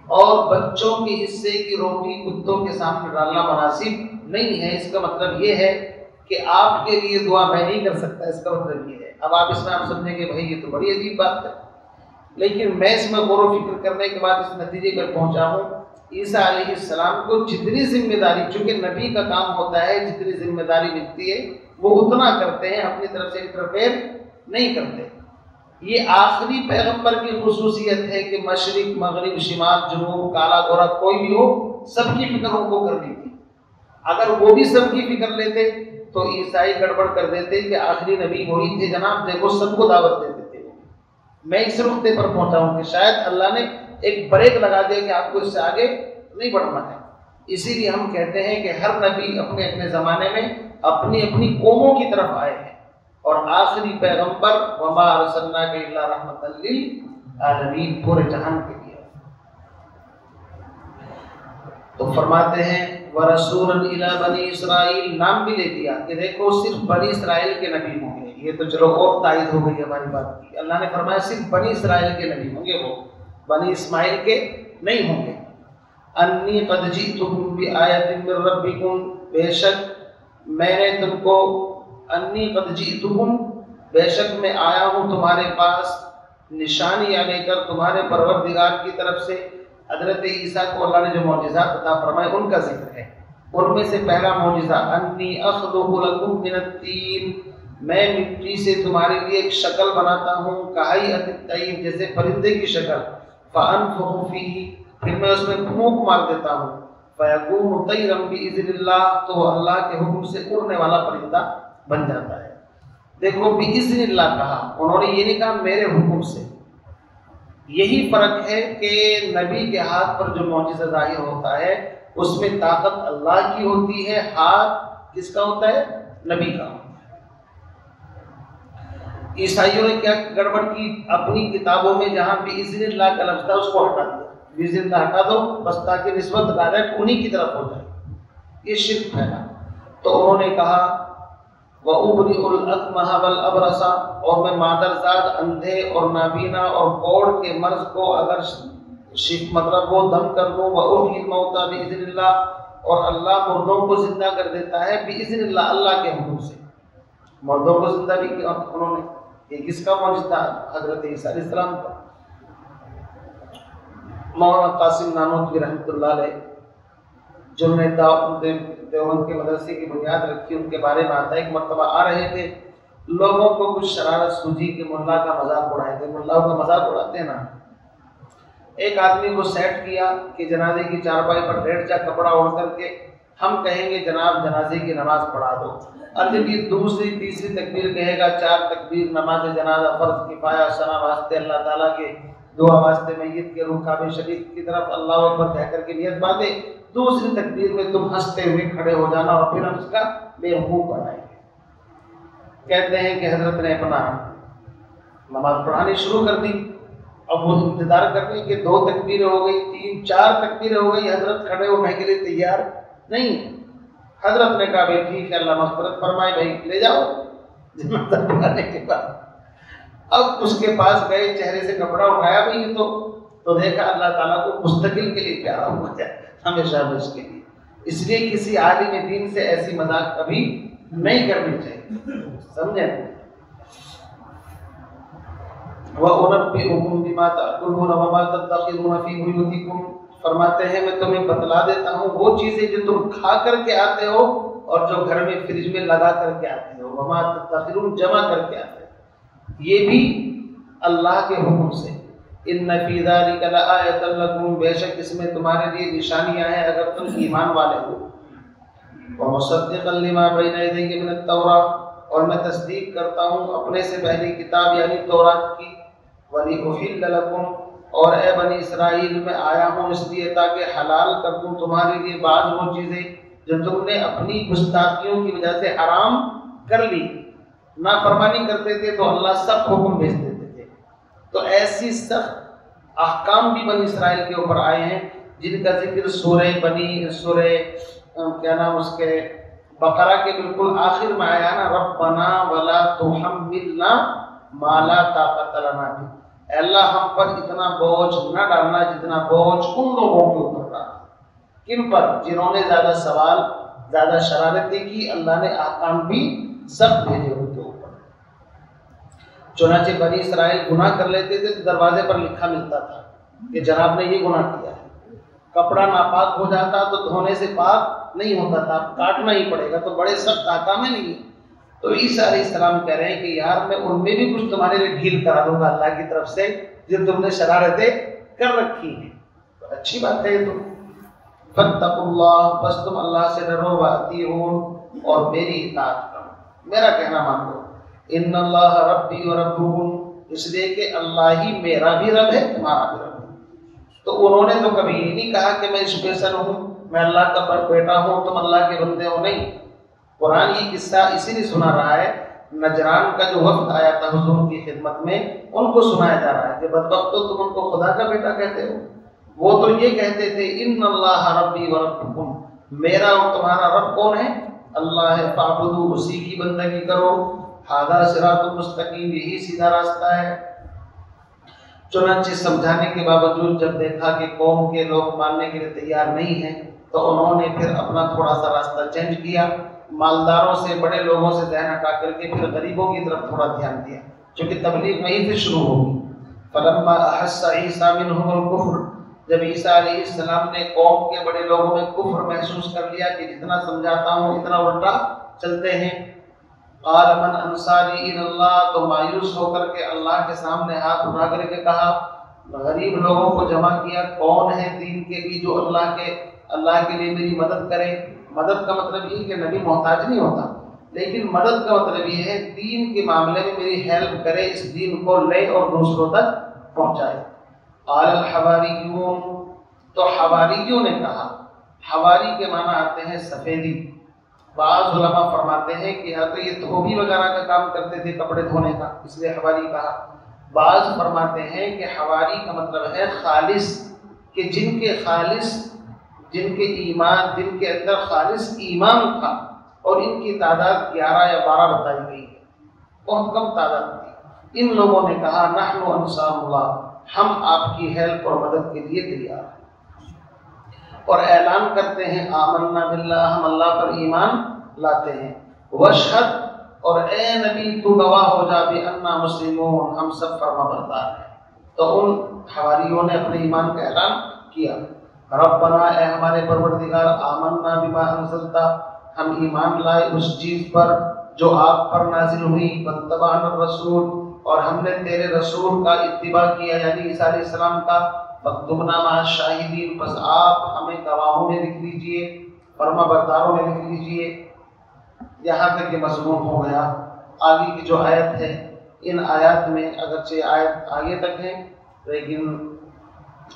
اور بچوں کے حصے کی روٹی کتوں کے سامنے ڈالنا مناسب نہیں ہے۔ اس کا مطلب یہ ہے کہ آپ کے لیے دعا میں نہیں کر سکتا، اس کا مطلب یہ ہے۔ اب آپ اس میں آپ سمجھیں گے بھائی یہ تو بڑی عجیب بات ہے، لیکن میں اس میں غور و فکر کرنے کے بعد اس نتیجے پر پہنچا ہوں عیسیٰ علیہ السلام کو جتنی ذمہ داری، چونکہ نبی کا کام ہوتا ہے جتنی ذمہ داری ملتی ہے وہ اتنا کرتے ہیں، اپنی طرف سے انٹرفیئر نہیں کرتے۔ یہ آخری پیغمبر کی خصوصیت ہے کہ مشرق مغرب شمال جنوب کالا گورا کوئی بھی ہو سب کی فکر ان کو کرنی تھی۔ اگر وہ بھی سب کی فکر لیتے تو عیسائی گڑبڑ کر دیتے کہ آخری نبی وہی تھے جناب، دیکھو سب کو دعوت دیتے تھے۔ میں اس نقطے پر پہنچا ہوں کہ شاید اللہ نے ایک بریک لگا دیا کہ آپ کو اس سے آگے نہیں بڑھنا ہے۔ اسی لیے ہم کہتے ہیں کہ ہر نبی اپنے اپنے زمانے میں اپنی اپنی قوموں کی طرف آئے ہیں، اور آخری پیغمبر وما ارسلناک الا رحمۃ للعالمین، پورے جہان کے لیے۔ تو فرماتے ہیں ورسولا الی بنی اسرائیل، نام بھی لے دیا کہ دیکھو صرف بنی اسرائیل کے نبی ہوں گے۔ یہ تو چلو اور تائید ہو گئی ہماری بات کی، اللہ نے فرمایا صرف بنی اسرائیل کے نبی ہوں گے، وہ بنی اسماعیل کے نہیں ہوں گے۔ انی قد جئتکم بآیۃ من ربکم، بے شک میں نے تم کو، انی قد جئتکم، بے شک میں آیا ہوں تمہارے پاس، نشانیاں لے کر تمہارے پروردگار کی طرف سے۔ حضرت عیسیٰ کو اللہ نے جو معجزات عطا فرمائے ان کا ذکر ہے۔ ان میں سے پہلا معجزہ انی اخلق لکم من الطین، میں مٹی سے تمہارے لیے ایک شکل بناتا ہوں، کہیئۃ الطیر، جیسے پرندے کی شکل، فانفخ فیہ، پھر میں اس میں پھونک مار دیتا ہوں، فیکون طیرا باذن اللہ، تو وہ اللہ کے حکم سے اڑنے والا پرندہ بن جاتا ہے۔ دیکھو باذن اللہ کہا، انہوں نے یہ نہیں کہا میرے حکم سے۔ یہی فرق ہے کہ نبی کے ہاتھ پر جو معجزہ ظاہر ہوتا ہے اس میں طاقت اللہ کی ہوتی ہے، ہاتھ کس کا ہوتا ہے؟ نبی کا۔ عیسائیوں نے کیا گڑبڑ کی؟ اپنی کتابوں میں جہاں باذن اللہ کا لفظ تھا اس کو ہٹا دیا، باذن اللہ ہٹا دو بس تاکہ نسبت ڈائریکٹ انہی کی طرف ہو جائے، یہ شرک پھیلا۔ تو انہوں نے کہا وَأُبْرِئُ الْأَكْمَحَ وَالْأَبْرَصَ، اور میں مادرزاد اندھے اور نابینا اور کوڑ کے مرض کو اگر مطلب وہ دم کر دوں، وَأُحْيِي الْمَوْتَى بِإِذْنِ اللَّهِ، اور اللہ مردوں کو زندہ کر دیتا ہے بِإِذْنِ اللَّهِ، اللہ کے حکم سے۔ مردوں کو زندہ بھی کیا انہوں نے، یہ کس کا معجزہ؟ حضرت عیسیٰ علیہ السلام کا۔ مولانا قاسم نانوتوی رحمۃ اللہ علیہ جنہوں نے دیوبند کے مدرسے کی بنیاد رکھی، ان کے بارے میں آتا ہے ایک مرتبہ آ رہے تھے، لوگوں کو کچھ شرارت سوجی کہ ملا کا مذاق اڑائے تھے، ملاؤں کا مذاق اڑاتے ہیں نا۔ ایک آدمی کو سیٹ کیا کہ جنازے کی چارپائی پر لیٹ جا کپڑا اوڑھ کر کے، ہم کہیں گے جناب جنازے کی نماز پڑھا دو، اور جب یہ دوسری تیسری تکبیر کہے گا، 4 تکبیر نماز جنازہ فرض کفایہ ثنا واسطے اللہ تعالیٰ کے، دعا واسطے میت کے روح کعبہ شریف کی طرف اللہ اکبر کہہ کر کے نیت باندھے، دوسری تکبیر میں تم ہنستے ہوئے کھڑے ہو جانا اور پھر ہم اس کا بے وقوف بنائیں گے۔ کہتے ہیں کہ حضرت نے اپنا نماز پڑھانی شروع کر دی، اب وہ انتظار کر رہے کہ 2 تکبیریں ہو گئی، 3 4 تکبیریں ہو گئی، حضرت کھڑے ہونے کے لیے تیار نہیں۔ حضرت نے کہا بھائی ٹھیک ہے اللہ مغفرت فرمائے، بھائی لے جاؤ جنازہ پڑھانے کے بعد۔ اب اس کے پاس گئے، چہرے سے کپڑا اٹھایا بھائی تو دیکھا اللہ تعالیٰ کو مستقل کے لیے پیارا ہو جائے، ہمیشہ اس کے لیے۔ اس لیے کسی عالم دین سے ایسی مذاق کبھی نہیں کرنی چاہیے، سمجھیں؟ وَأُنَبِّئُكُم بِمَا تَأْكُلُونَ وَمَا تَدَّخِرُونَ فِي بُيُوتِكُمْ، فرماتے ہیں میں تمہیں بتلا دیتا ہوں وہ چیزیں جو تم کھا کر کے آتے ہو اور جو گھر میں فریج میں لگا کر کے آتے ہو، وَمَا تَدَّخِرُونَ جمع کر کے آتے ہو، یہ بھی اللہ کے حکم سے۔ ان فی ذلک لآیۃ لکم، بے شک اس میں تمہارے لیے نشانیاں ہیں اگر تم ایمان والے ہو۔ ومصدقا لما بین یدی من التوراۃ، اور میں تصدیق کرتا ہوں اپنے سے پہلی کتاب یعنی تورات کی۔ وَلِأُحِلَّ لَكُمْ، اور اے بنی اسرائیل میں آیا ہوں اس لیے تاکہ حلال کر دوں تمہارے لیے بعض وہ چیزیں جو تم نے اپنی گستاخیوں کی وجہ سے حرام کر لی، نافرمانی کرتے تھے تو اللہ سخت حکم بھیج دیتے تھے۔ تو ایسی سخت احکام بھی بنی اسرائیل کے اوپر آئے ہیں جن کا ذکر سورہ کیا نام اس کے بقرہ کے بالکل آخر میں آیا نا، ربنا ولا تحملنا ما لا طاقت لنا بہ، اے اللہ ہم پر اتنا بوجھ نہ ڈالنا جتنا بوجھ ان لوگوں کے اوپر ڈالا۔ کن پر؟ جنہوں نے زیادہ سوال زیادہ شرارتیں کی، اللہ نے احکام بھی سخت بھیجے ان کے اوپر۔ چنانچہ بنی اسرائیل گناہ کر لیتے تھے تو دروازے پر لکھا ملتا تھا کہ جناب نے یہ گناہ کیا ہے۔ کپڑا ناپاک ہو جاتا تو دھونے سے پاک نہیں ہوتا تھا، کاٹنا ہی پڑے گا، تو بڑے سخت احکام ہیں نہیں۔ تو عیسیٰ علیہ السلام کہہ رہے ہیں کہ یار میں ان میں بھی کچھ تمہارے لیے ڈھیل کرا دوں گا اللہ کی طرف سے جو تم نے شرارتیں کر رکھی ہیں۔ تو اچھی بات ہے یہ تو۔ فاتقوا اللہ، بس تم اللہ سے ڈرو، واطیعون، اور میری اطاعت کرو، میرا کہنا مان لو۔ ان اللہ ربی و ربکم، اس لیے کہ اللہ ہی میرا بھی رب ہے، تمہارا بھی رب ہے۔ تو انہوں نے تو کبھی یہ نہیں کہا کہ میں اسپیشل ہوں، میں اللہ کا بیٹا ہوں، تم اللہ کے بندے ہو، نہیں۔ قرآن یہ قصہ اسی لیے سنا رہا ہے، نجران کا جو وقت آیا تھا حضور کی خدمت میں، ان کو سنایا جا رہا ہے کہ بدبختو تم ان کو خدا کا بیٹا کہتے ہو۔ وہ تو یہ کہتے تھے ان اللہ ربی و ربکم، میرا اور تمہارا رب کون ہے؟ اللہ ہے، فاعبدو، اسی کی بندگی کرو، ھذا صراط مستقیم، یہی سیدھا راستہ ہے۔ چنانچہ سمجھانے کے باوجود جب دیکھا کہ قوم کے لوگ ماننے کے لیے تیار نہیں ہیں تو انہوں نے پھر اپنا تھوڑا سا راستہ چینج کیا، مالداروں سے، بڑے لوگوں سے ذہن ہٹا کر کے پھر غریبوں کی طرف تھوڑا دھیان دیا، چونکہ تبلیغ وہیں سے شروع ہوگی۔ فلما احس عیسیٰ منہم الکفر، جب عیسیٰ علیہ السلام نے قوم کے بڑے لوگوں میں کفر محسوس کر لیا کہ جتنا سمجھاتا ہوں اتنا الٹا چلتے ہیں، قال من انصاری الی اللہ، تو مایوس ہو کر کے اللہ کے سامنے ہاتھ اٹھا کر کے کہا، غریب لوگوں کو جمع کیا، کون ہے دین کے بھی جو اللہ کے لیے میری مدد کرے۔ مدد کا مطلب یہ کہ نبی محتاج نہیں ہوتا، لیکن مدد کا مطلب یہ ہے دین کے معاملے میں میری ہیلپ کرے، اس دین کو لے اور دوسروں تک پہنچائے۔ قال الحواریون، تو حواریوں نے کہا، حواری کے معنی آتے ہیں سفیدی۔ بعض علماء فرماتے ہیں کہ یا تو یہ دھوبی وغیرہ کا کام کرتے تھے، کپڑے دھونے کا، اس لیے حواری کہا۔ بعض فرماتے ہیں کہ حواری کا مطلب ہے خالص، کہ جن کے ایمان، جن کے اندر خالص ایمان تھا، اور ان کی تعداد 11 یا 12 بتائی گئی ہے، بہت کم تعداد تھی۔ ان لوگوں نے کہا نحن انصار اللہ، ہم آپ کی ہیلپ اور مدد کے لیے تیار ہیں، اور اعلان کرتے ہیں آمنا باللہ، ہم اللہ پر ایمان لاتے ہیں، واشہد، اور اے نبی تو گواہ ہو جا بأننا مسلمون، ہم سب فرما بردار ہیں۔ تو ان حواریوں نے اپنے ایمان کا اعلان کیا۔ ربنا، اے ہمارے پروردگار، آمنا بما انزلتا، ہم ایمان لائے اس چیز پر جو آپ پر نازل ہوئی، واتبعنا الرسول، اور ہم نے تیرے رسول کا اتباع کیا، یعنی عیسیٰ علیہ السلام کا، فاکتبنا مع الشاہدین، بس آپ ہمیں گواہوں میں لکھ لیجئے، فرما برداروں میں لکھ لیجئے۔ یہاں تک یہ مضمون ہو گیا۔ آگے کی جو آیت ہے، ان آیات میں اگرچہ آیت آگے تک ہے لیکن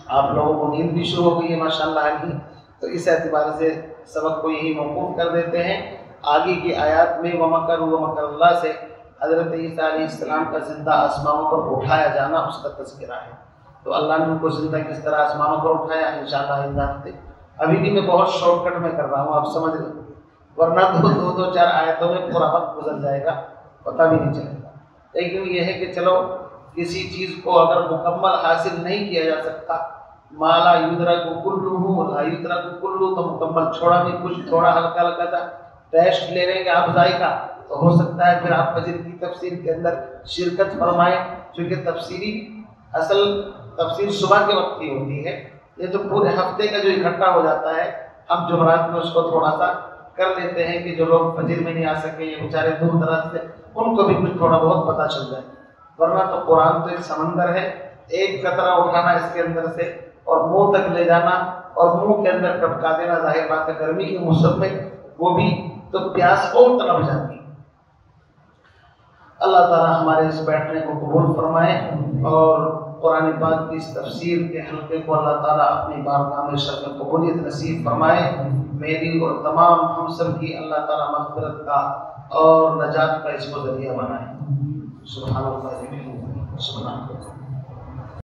آپ لوگوں کو نیند بھی شروع ہو گئی ہے ماشاءاللہ علی، تو اس اعتبار سے سبق کو یہی موقوف کر دیتے ہیں۔ آگے کی آیات میں وَمَكَرُوا وَمَكَرَ اللَّهِ سے حضرت عیسیٰ علیہ السلام کا زندہ آسمانوں پر اٹھایا جانا، اس کا تذکرہ ہے۔ تو اللہ نے ان کو زندہ کس طرح آسمانوں پر اٹھایا، انشاءاللہ اس ہفتے۔ ابھی بھی میں بہت شارٹ کٹ میں کر رہا ہوں، آپ سمجھ لیں، ورنہ تو دو چار آیتوں میں پورا وقت گزر جائے گا، پتہ بھی نہیں چلے گا۔ لیکن یہ ہے کہ چلو کسی چیز کو اگر مکمل حاصل نہیں کیا جا سکتا، ما لا یدرک کلہ لا یدرک کلہ، تو مکمل چھوڑا بھی کچھ، تھوڑا ہلکا ہلکا تھا، ٹیسٹ لے رہے ہیں کہ آپ ذائقہ، تو ہو سکتا ہے پھر آپ فجر کی تفسیر کے اندر شرکت فرمائیں، چونکہ اصل تفسیر صبح کے وقت کی ہوتی ہے، یہ تو پورے ہفتے کا جو اکٹھا ہو جاتا ہے، ہم جمعرات میں اس کو تھوڑا سا کر لیتے ہیں کہ جو لوگ فجر میں نہیں آ سکے یا بیچارے دور دراز سے، ان کو بھی کچھ تھوڑا بہت پتہ چل جائے۔ ورنہ تو قرآن تو ایک سمندر ہے، ایک قطرہ اٹھانا اس کے اندر سے اور منہ تک لے جانا اور منہ کے اندر ٹپکا دینا، ظاہر بات ہے گرمی کے موسم میں وہ بھی تو پیاس اور طلب جاتی ہے۔ اللہ تعالیٰ ہمارے اس بیٹھنے کو قبول فرمائے، اور قرآن پاک کی اس تفسیر کے حلقے کو اللہ تعالیٰ اپنی بارگاہ میں شرف قبولیت نصیب فرمائے۔ میری اور تمام ہم سب کی اللہ تعالیٰ مغفرت کا اور نجات کا اس کو ذریعہ بنائے۔ سبحان اللہ، سبحان اللہ۔